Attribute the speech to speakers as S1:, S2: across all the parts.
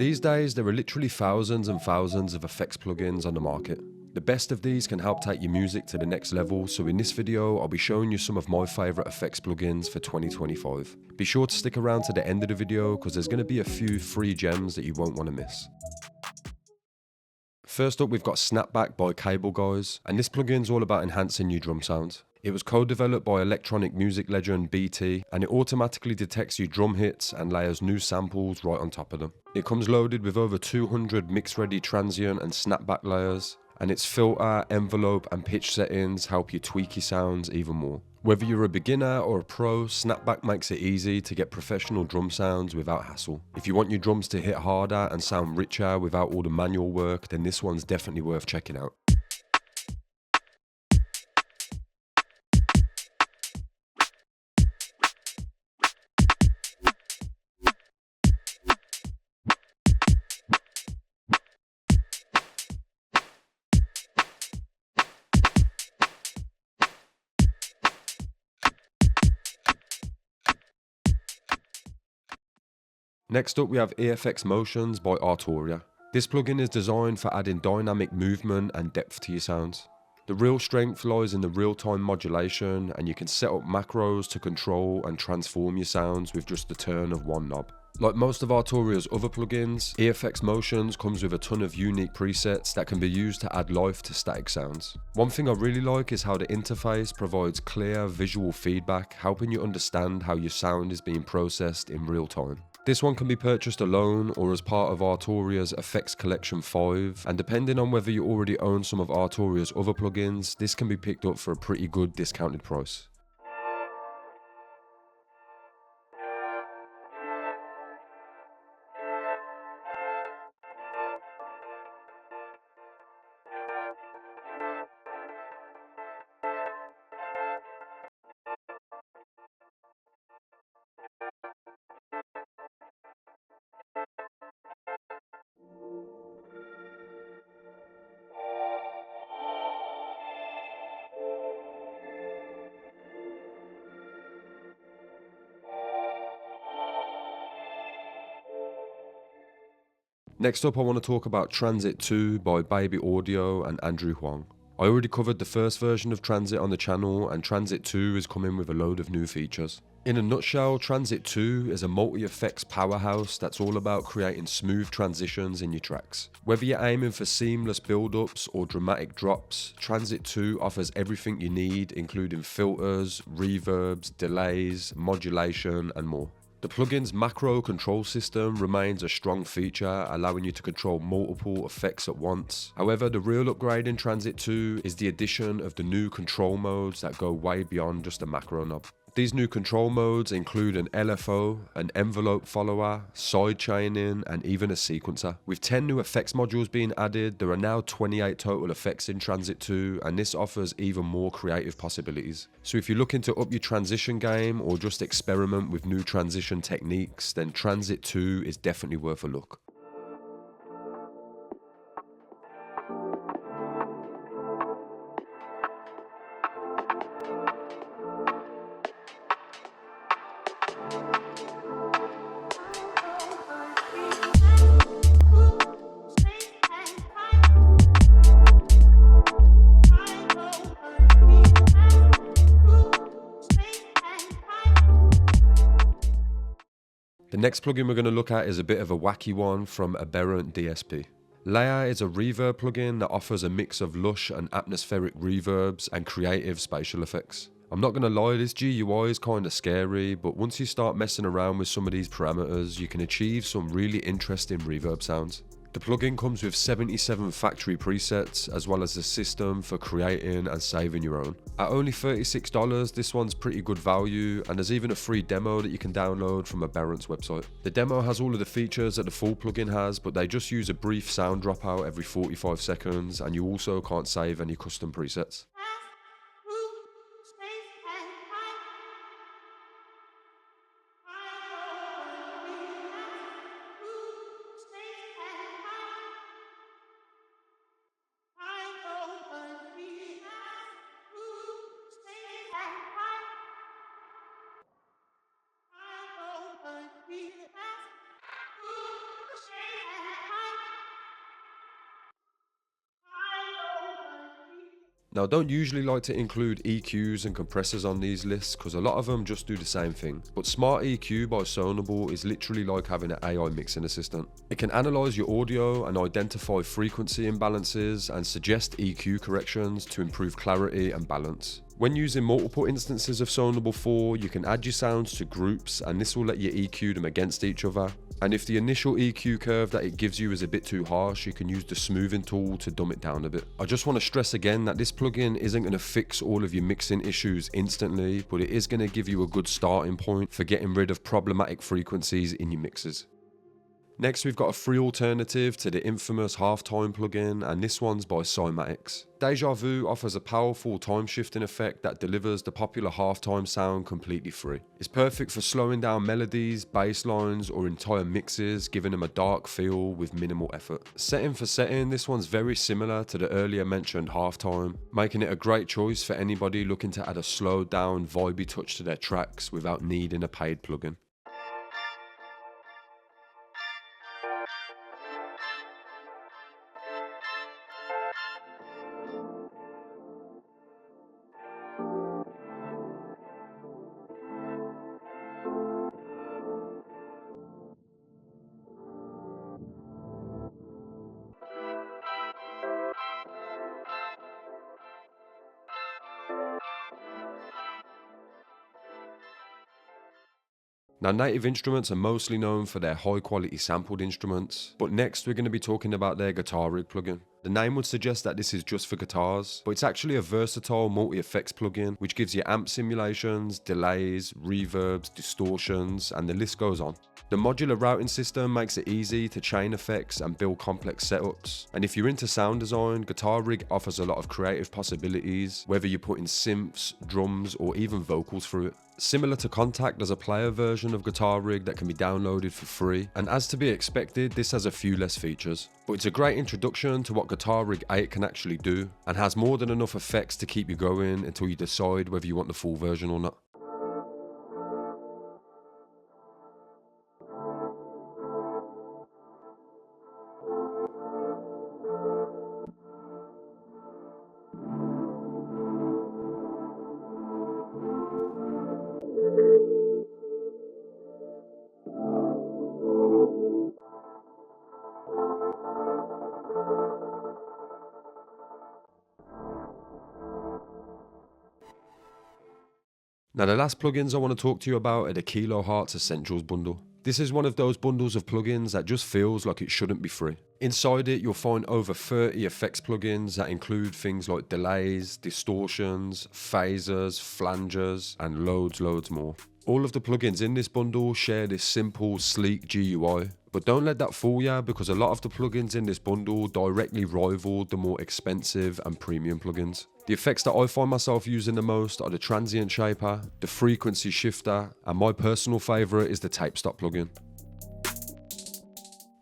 S1: These days, there are literally thousands and thousands of effects plugins on the market. The best of these can help take your music to the next level, so in this video, I'll be showing you some of my favourite effects plugins for 2025. Be sure to stick around to the end of the video because there's going to be a few free gems that you won't want to miss. First up, we've got Snapback by Cable Guys, and this plugin's all about enhancing your drum sounds. It was co-developed by electronic music legend BT, and it automatically detects your drum hits and layers new samples right on top of them. It comes loaded with over 200 mix-ready transient and snapback layers, and its filter, envelope and pitch settings help you tweak your sounds even more. Whether you're a beginner or a pro, Snapback makes it easy to get professional drum sounds without hassle. If you want your drums to hit harder and sound richer without all the manual work, then this one's definitely worth checking out. Next up, we have EFX Motions by Arturia. This plugin is designed for adding dynamic movement and depth to your sounds. The real strength lies in the real-time modulation, and you can set up macros to control and transform your sounds with just the turn of one knob. Like most of Arturia's other plugins, EFX Motions comes with a ton of unique presets that can be used to add life to static sounds. One thing I really like is how the interface provides clear visual feedback, helping you understand how your sound is being processed in real time. This one can be purchased alone or as part of Arturia's Effects Collection 5, and depending on whether you already own some of Arturia's other plugins, this can be picked up for a pretty good discounted price. Next up, I want to talk about Transit 2 by Baby Audio and Andrew Huang. I already covered the first version of Transit on the channel, and Transit 2 is coming with a load of new features. In a nutshell, Transit 2 is a multi-effects powerhouse that's all about creating smooth transitions in your tracks. Whether you're aiming for seamless build-ups or dramatic drops, Transit 2 offers everything you need, including filters, reverbs, delays, modulation, and more. The plugin's macro control system remains a strong feature, allowing you to control multiple effects at once. However, the real upgrade in Transit 2 is the addition of the new control modes that go way beyond just a macro knob. These new control modes include an LFO, an envelope follower, side chaining, and even a sequencer. With 10 new effects modules being added, there are now 28 total effects in Transit 2, and this offers even more creative possibilities. So if you're looking to up your transition game or just experiment with new transition techniques, then Transit 2 is definitely worth a look. The next plugin we're going to look at is a bit of a wacky one from Aberrant DSP. Leia is a reverb plugin that offers a mix of lush and atmospheric reverbs and creative spatial effects. I'm not going to lie, this GUI is kind of scary, but once you start messing around with some of these parameters, you can achieve some really interesting reverb sounds. The plugin comes with 77 factory presets, as well as a system for creating and saving your own. At only $36, this one's pretty good value, and there's even a free demo that you can download from Aberrant's website. The demo has all of the features that the full plugin has, but they just use a brief sound dropout every 45 seconds, and you also can't save any custom presets. Now I don't usually like to include EQs and compressors on these lists because a lot of them just do the same thing, but Smart EQ by Sonable is literally like having an AI mixing assistant. It can analyse your audio and identify frequency imbalances and suggest EQ corrections to improve clarity and balance. When using multiple instances of Sonable 4, you can add your sounds to groups and this will let you EQ them against each other. And if the initial EQ curve that it gives you is a bit too harsh, you can use the smoothing tool to dumb it down a bit. I just want to stress again that this plugin isn't going to fix all of your mixing issues instantly, but it is going to give you a good starting point for getting rid of problematic frequencies in your mixes. Next, we've got a free alternative to the infamous halftime plugin, and this one's by Cymatics. Deja Vu offers a powerful time shifting effect that delivers the popular halftime sound completely free. It's perfect for slowing down melodies, bass lines, or entire mixes, giving them a dark feel with minimal effort. Setting for setting, this one's very similar to the earlier mentioned halftime, making it a great choice for anybody looking to add a slowed down, vibey touch to their tracks without needing a paid plugin. Now, Native Instruments are mostly known for their high quality sampled instruments, but next we're going to be talking about their Guitar Rig plugin. The name would suggest that this is just for guitars, but it's actually a versatile multi-effects plugin which gives you amp simulations, delays, reverbs, distortions, and the list goes on. The modular routing system makes it easy to chain effects and build complex setups, and if you're into sound design, Guitar Rig offers a lot of creative possibilities, whether you're putting synths, drums, or even vocals through it. Similar to Contact, there's a player version of Guitar Rig that can be downloaded for free, and as to be expected, this has a few less features. But it's a great introduction to what Guitar Rig 8 can actually do, and has more than enough effects to keep you going until you decide whether you want the full version or not. Now the last plugins I want to talk to you about are the Kilohertz Essentials bundle. This is one of those bundles of plugins that just feels like it shouldn't be free. Inside it you'll find over 30 effects plugins that include things like delays, distortions, phasers, flangers, and loads more. All of the plugins in this bundle share this simple, sleek GUI, but don't let that fool ya because a lot of the plugins in this bundle directly rival the more expensive and premium plugins. The effects that I find myself using the most are the Transient Shaper, the Frequency Shifter, and my personal favourite is the Tape Stop plugin.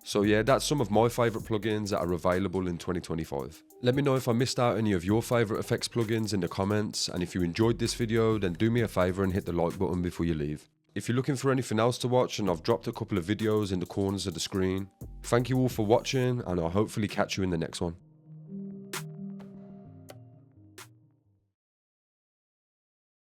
S1: So yeah, that's some of my favourite plugins that are available in 2025. Let me know if I missed out any of your favourite effects plugins in the comments, and if you enjoyed this video then do me a favour and hit the like button before you leave. If you're looking for anything else to watch, and I've dropped a couple of videos in the corners of the screen. Thank you all for watching, and I'll hopefully catch you in the next one.